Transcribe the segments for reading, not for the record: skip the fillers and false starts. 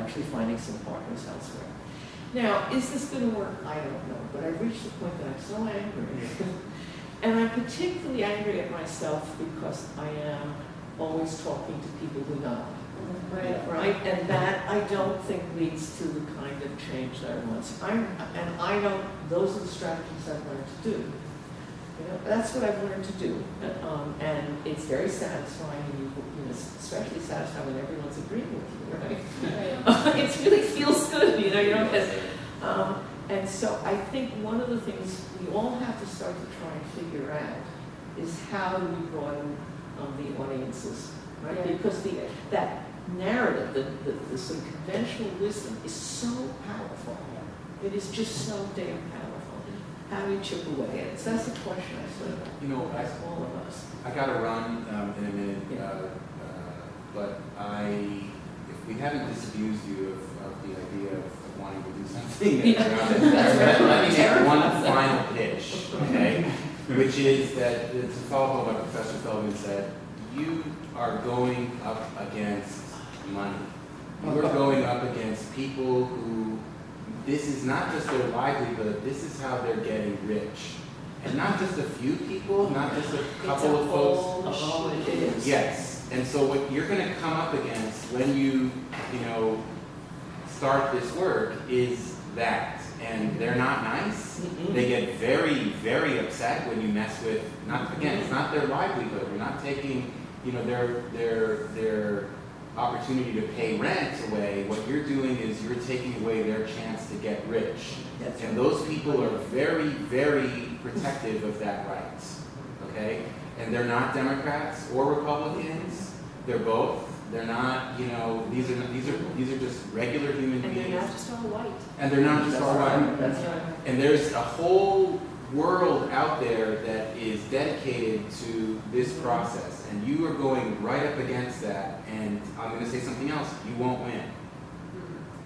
actually finding some partners elsewhere. Now, is this going to work? I don't know, but I've reached the point that I'm so angry. And I'm particularly angry at myself because I am always talking to people who know. Right? And that I don't think leads to the kind of change that I want. I know those are the strategies I've learned to do. You know, that's what I've learned to do. And it's very satisfying, especially satisfying when everyone's agreeing with you, right? It really feels good, you know, because, and so I think one of the things we all have to start to try and figure out is how do we broaden the audiences, right? Yeah. Because that narrative, the sort of conventional wisdom is so powerful. It is just so damn powerful. How do we chip away at it? So that's the question I sort of ask all of us. I got to run in a minute, but if we haven't disabused you of the idea of wanting to do something, let me make one final pitch, okay? Which is that, to follow up what Professor Feldman said, you are going up against money. You are going up against people who, this is not just their livelihood, this is how they're getting rich. And not just a few people, not just a couple of folks. It is. Yes. And so what you're going to come up against when you start this work is that. And they're not nice. Mm-hmm. They get very, very upset when you mess with, again, it's not their livelihood. You're not taking, their opportunity to pay rent away. What you're doing is you're taking away their chance to get rich. That's And right. those people are very, very protective of that right. Okay? And they're not Democrats or Republicans. They're both. They're not, these are just regular human And beings. they're not just all white. And they're not just all white. That's right. And there's a whole world out there that is dedicated to this process. And you are going right up against that. And I'm going to say something else. You won't win.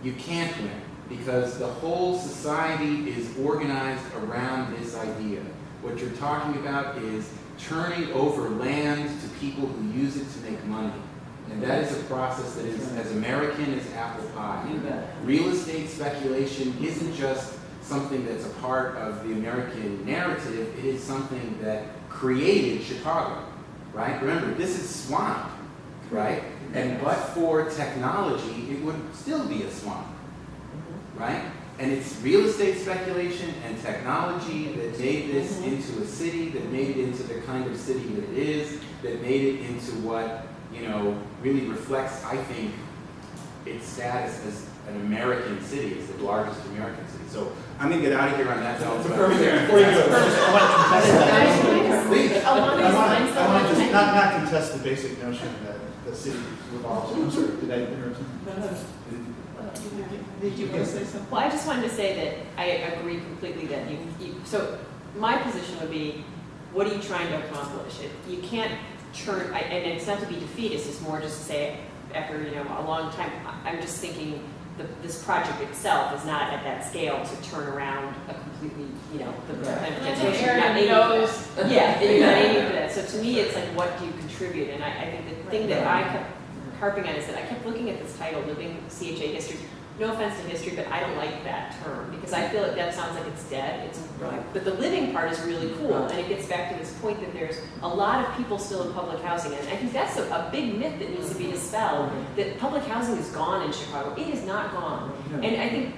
You can't win. Because the whole society is organized around this idea. What you're talking about is turning over land to people who use it to make money. And that is a process that is as American as apple pie. You bet. Real estate speculation isn't just something that's a part of the American narrative, it is something that created Chicago, right? Remember, this is swamp, right? And but for technology, it would still be a swamp, right? And it's real estate speculation and technology that made this into a city, that made it into the kind of city that it is, that made it into what, really reflects, I think, its status as an American city, as the largest American city. So I'm going to get out of here on that note. Before you go, I want to contest that. Please. Along these lines, I want to just not contest the basic notion that the city revolves around. Sorry, did I interrupt you? Did you want to say something? Well, I just wanted to say that I agree completely that so my position would be, what are you trying to accomplish? You can't turn, and it's not to be defeatist, it's more just to say, after a long time, I'm just thinking this project itself is not at that scale to turn around a completely, the kind of potential. Aaron knows. Yeah, you're not aiming for that. So to me, it's like, what do you contribute? And I think the thing that I kept harping on is that I kept looking at this title, Living CHA History. No offense to history, but I don't like that term because I feel like that sounds like it's dead. It's Right. But the living part is really cool, and it gets back to this point that there's a lot of people still in public housing, and I think that's a big myth that needs to be dispelled. That public housing is gone in Chicago. It is not gone, and I think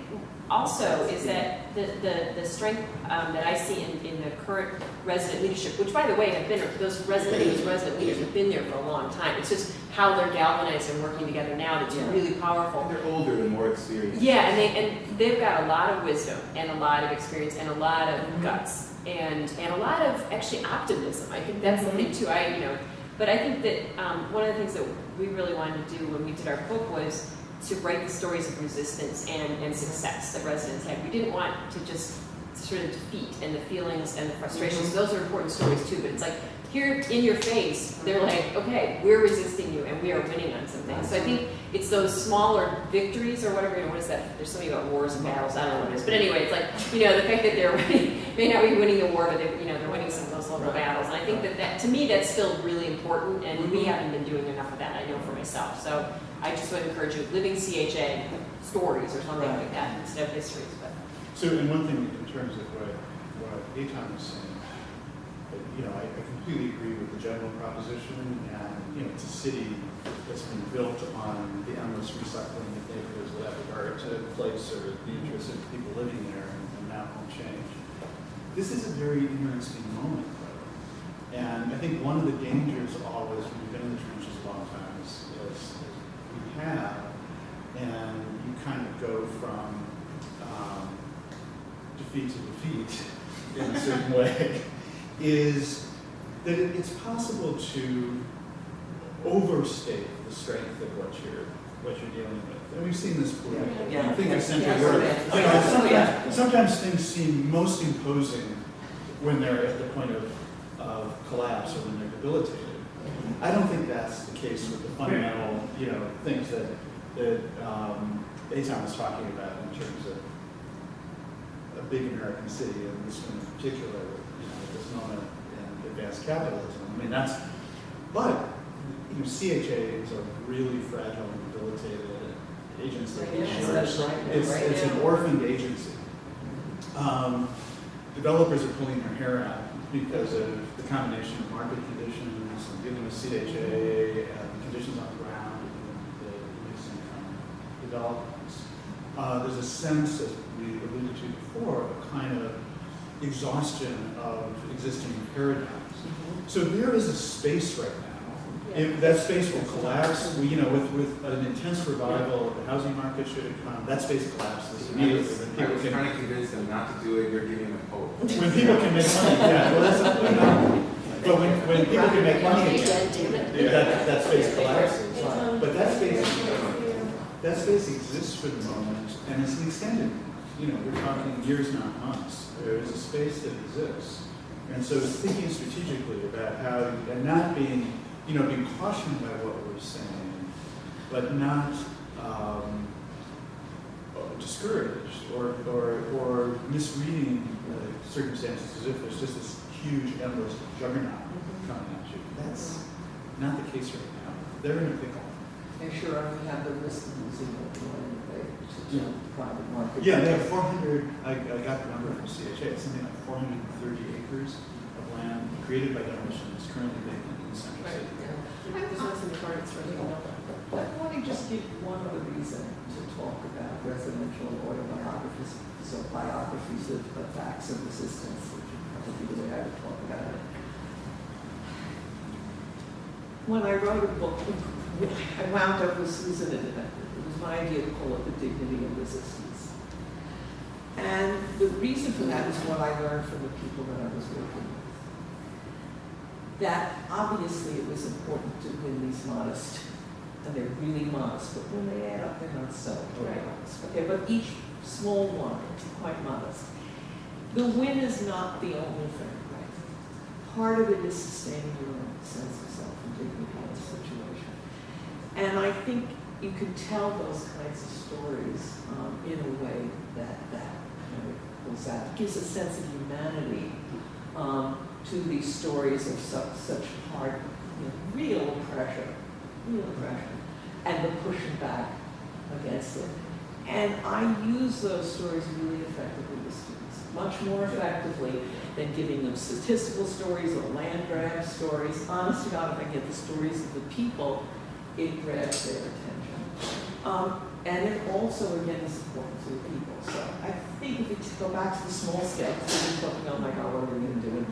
also is that the strength that I see in the current resident leadership, which by the way those resident leaders have been there for a long time. It's just how they're galvanized and working together now that's really powerful. They're older and more experienced. Yeah, and they've got a lot of wisdom and a lot of experience and a lot of guts and a lot of actually optimism. I think that's the thing too. But I think that one of the things that we really wanted to do when we did our book was to write the stories of resistance and success that residents had. We didn't want to just sort of defeat and the feelings and the frustrations. Those are important stories too, but it's like here in your face, they're like, okay, we're resisting you and we are winning on something. So I think it's those smaller victories or whatever, what is that? There's something about wars and battles, I don't know what it is. But anyway, it's like, the fact that they're winning, may not be winning the war, but they're winning some of those local battles. And I think that to me, that's still really important, and we haven't been doing enough of that, I know for myself. So I just would encourage you, living CHA stories or something like that instead of histories. But So, and one thing in terms of what Eitan was saying, I completely agree with the general proposition, and, it's a city that's been built on the endless recycling of neighborhoods without regard to place or the interests of people living there, and that won't change. This is a very interesting moment, though. And I think one of the dangers always, when you've been in the trenches a long time, as we have, and you kind of go from defeat to defeat in a certain way, is that it's possible to overstate the strength of what you're dealing with. And we've seen this before. I think of Central Europe. Sometimes things seem most imposing when they're at the point of collapse or when they're debilitated. I don't think that's the case with the fundamental, things that Eitan was talking about in terms of a big American city, and this one in particular, at this moment in advanced capitalism. I mean, but CHA is a really fragile and debilitated agency. It's an orphaned agency. Developers are pulling their hair out because of the combination of market conditions and dealing with CHA and conditions on the ground and the mixed income developments. There's a sense, as we alluded to before, of a kind of exhaustion of existing paradigms. So there is a space right now. If that space will collapse, with an intense revival of the housing market, should it come, that space collapses immediately. I was trying to convince them not to do it, you're giving them hope. When people can make money, yeah, well, that's but when people can make money again, that space collapses. But that space exists for the moment, and it's an extended, we're talking years, not months. There is a space that exists. And so thinking strategically about how, and not being, being cautioned by what we're saying, but not discouraged or misreading circumstances as if there's just this huge, endless juggernaut coming at you. That's not the case right now. They're in a pickle. And sure, we have the risk of losing the land to private market. Yeah, they have 400, I got the number from CHA, it's something like 430 acres of land created by demolition that's currently vacant in the central city. I want to just give one other reason to talk about residential autobiographies, so biographies of facts of resistance, which is probably the way I would talk about it. When I wrote a book, I wound up with Susan, and it was my idea to call it The Dignity of Resistance. And the reason for that is what I learned from the people that I was working with. That obviously it was important to win these modest, and they're really modest, but when they add up, they're not so modest. Okay, but each small one is quite modest. The win is not the only thing. Part of it is sustaining your own sense of self and dignity in a situation. And I think you can tell those kinds of stories in a way that kind of goes out, gives a sense of humanity to these stories of such hard, real oppression, and the pushing back against it. And I use those stories really effectively with students, much more effectively than giving them statistical stories or land grab stories. Honest to God, if I get the stories of the people, it grabs their attention. And it also, again, is important to the people. So I think if we go back to the small scale, because we've been talking, oh my God, what are we going to do?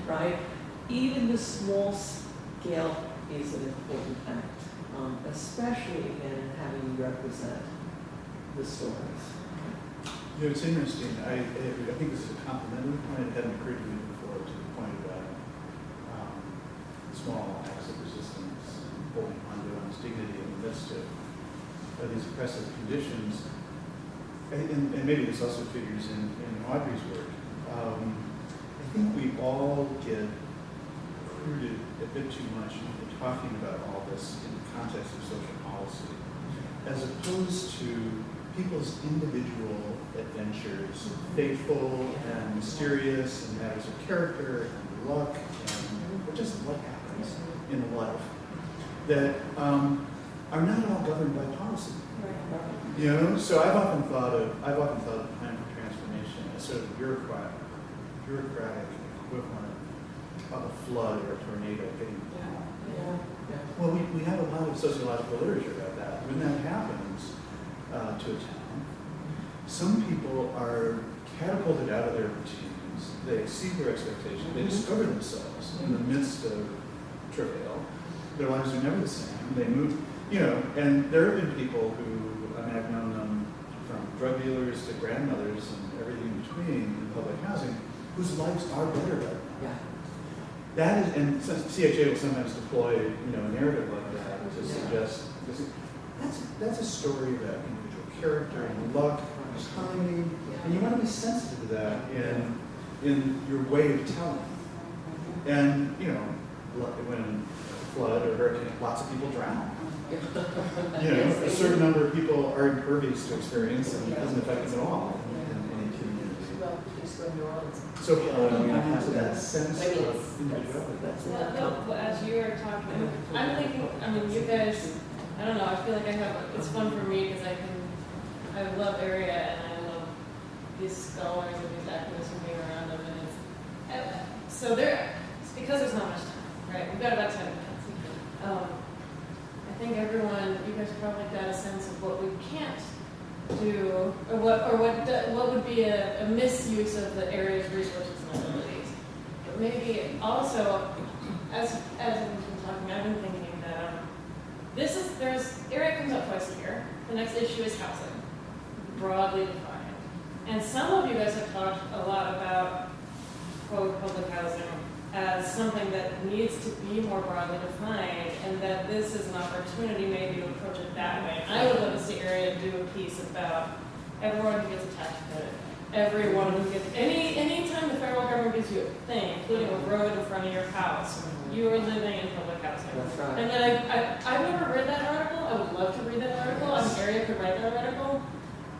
Right? Even the small scale is an important act, especially in having you represent the stories. It's interesting. I think this is a complimentary point. It hadn't occurred to me before, to the point about small acts of resistance, holding on to one's dignity in the midst of these oppressive conditions. And maybe this also figures in Audrey's work. I think we all get recruited a bit too much into talking about all this in the context of social policy, as opposed to people's individual adventures, fateful and mysterious, and matters of character and luck, and just what happens. in life that are not all governed by policy. You know, so I've often thought of the plan for transformation as sort of bureaucratic equivalent of a flood or a tornado hitting the town. Yeah. Well, we have a lot of sociological literature about that. When that happens to a town, some people are catapulted out of their routines. They exceed their expectations. They discover themselves in the midst of travail. Their lives are never the same. They move, you know, and there have been people who, I mean, I've known them from drug dealers to grandmothers and everything in between in public housing, whose lives are better right now. Yeah. That is, and CHA will sometimes deploy, you know, a narrative like that to suggest that's a story about individual character and luck and timing, and you want to be sensitive to that in your way of telling. And you know, when a flood or hurricane, lots of people drown. You know, a certain number of people are impervious to experience, and it doesn't affect them at all in any community. Well, just go to New Orleans. So you have that sense I mean, of individuality. Well, as you were talking, I'm thinking, I mean, you guys, I don't know, I feel like it's fun for me because I love area and I love these scholars and these activists and being around them, and so it's because there's not much time, right? We've got about 10 minutes. I think you guys probably got a sense of what we can't do, or what would be a misuse of the area's resources and abilities. But maybe also, as we've been talking, I've been thinking that area comes up twice a year. The next issue is housing, broadly defined. And some of you guys have talked a lot about, quote, public housing as something that needs to be more broadly defined, and that this is an opportunity maybe to approach it that way. I would love to see area do a piece about everyone who gets a tax credit, everyone who gets, anytime the federal government gives you a thing, including a road in front of your house, you are living in public housing. That's right. And then I've never read that article. I would love to read that article. I'm area could write that article.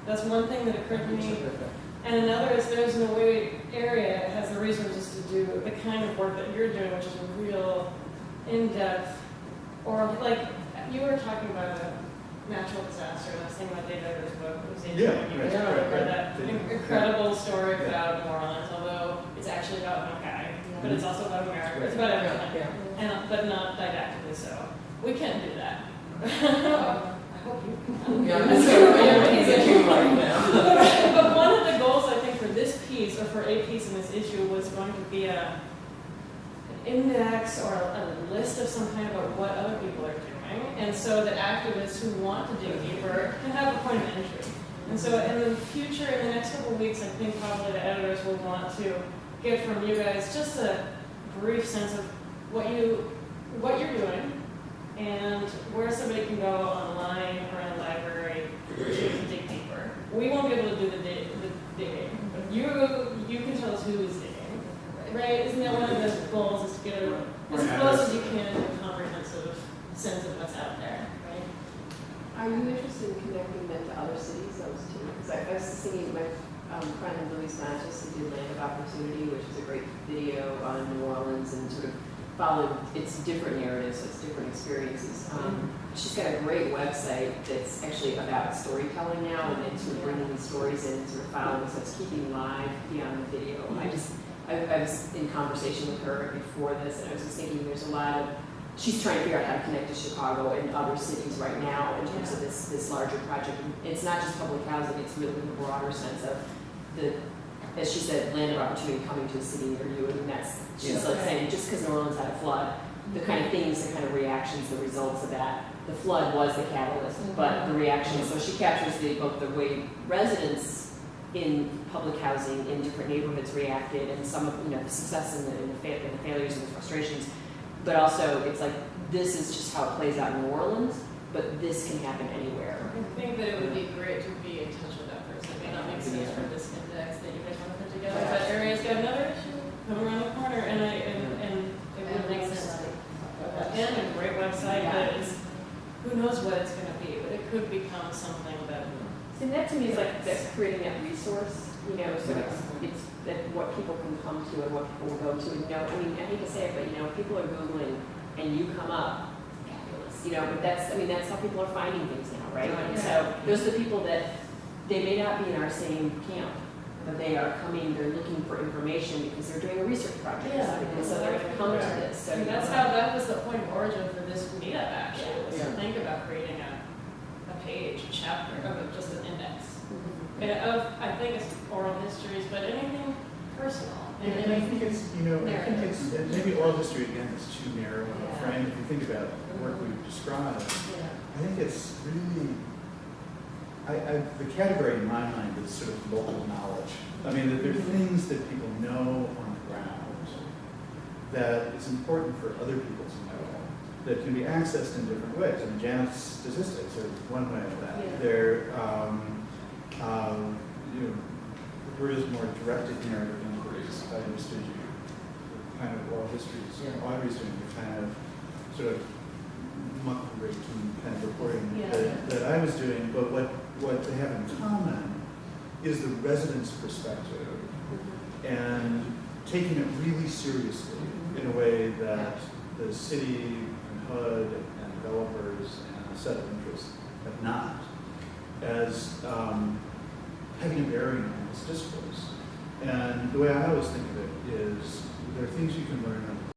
That's one thing that occurred to me. And another is there's no way area has the resources to do the kind of work that you're doing, which is a real in-depth, or like you were talking about a natural disaster, and I was thinking about David Edgar's book. It was Yeah, read that right. incredible story about New Orleans, although it's actually about one guy, but it's also about America. It's about everything, but not didactically so. We can't do that. I hope you can. Yeah, that's what you're right now. But one of the goals, I think, for this piece, or for a piece in this issue, was going to be an index or a list of some kind about what other people are doing, and so that activists who want to dig deeper can have a point of entry. And so in the future, in the next couple of weeks, I think probably the editors will want to get from you guys just a brief sense of what you're doing, and where somebody can go online or in a library to dig deeper. We won't be able to do the digging, but you can tell us who is digging, right? Isn't that one of the goals, is to get as close as you can to a comprehensive sense of what's out there, right? Are you interested in connecting them to other cities, those two? Because I was thinking, my friend Louise Santos, who did Land of Opportunity, which is a great video on New Orleans, and sort of followed its different narratives, its different experiences. She's got a great website that's actually about storytelling now, and it's sort of bringing these stories in and sort of following, so it's keeping live beyond the video. I was in conversation with her before this, and I was just thinking there's a lot of, she's trying to figure out how to connect to Chicago and other cities right now in terms of this larger project. It's not just public housing, it's really in the broader sense of the, as she said, land of opportunity coming to a city near you. I mean, she's like saying, just because New Orleans had a flood, the kind of things, the kind of reactions, the results of that, the flood was the catalyst, but the reactions, so she captures both the way residents in public housing in different neighborhoods reacted, and some of the success and the failures and the frustrations, but also it's like, this is just how it plays out in New Orleans, but this can happen anywhere. I think that it would be great to be in touch with that person. It may not make sense for this index that you guys want to put together, but area's got another issue coming around the corner, and it would make sense. And a great website that is, who knows what it's going to be, but it could become something that. See, that to me is like that's creating that resource, so it's that what people can come to and what people will go to. I mean, I hate to say it, but people are Googling and you come up, fabulous, you know, but that's, I mean, that's how people are finding things now, right? And Yeah. so those are the people that, they may not be in our same camp, but they are coming, they're looking for information because they're doing a research project or Yeah. something, and so they're gonna come to this, so. And that's how, that was the point of origin for this meetup actually, was to Yeah. think about creating a page, a chapter, of just an index. Mhm. And of, I think it's oral histories, but anything personal. And I think it's, you know, I think Narrative. it's, and maybe oral history again is too narrow of a Yeah. frame. If you think about the work we've described, Yeah. I think it's really, the category in my mind is sort of local knowledge. I mean, that there are things that people know on the ground that it's important for other people to know, that can be accessed in different ways. I mean, Janet's statistics are one way of that. Yeah. They're, you know, Roberta's more directed narrative inquiries, if I understood you, the kind of oral histories. Yeah. Audrey's doing the kind of sort of muckraking kind of reporting Yeah. that I was doing, but what they have in common is the resident's perspective and taking it really seriously in a way that the city and HUD and developers and a set of interests have not, as having a bearing on this discourse. And the way I always think of it is there are things you can learn on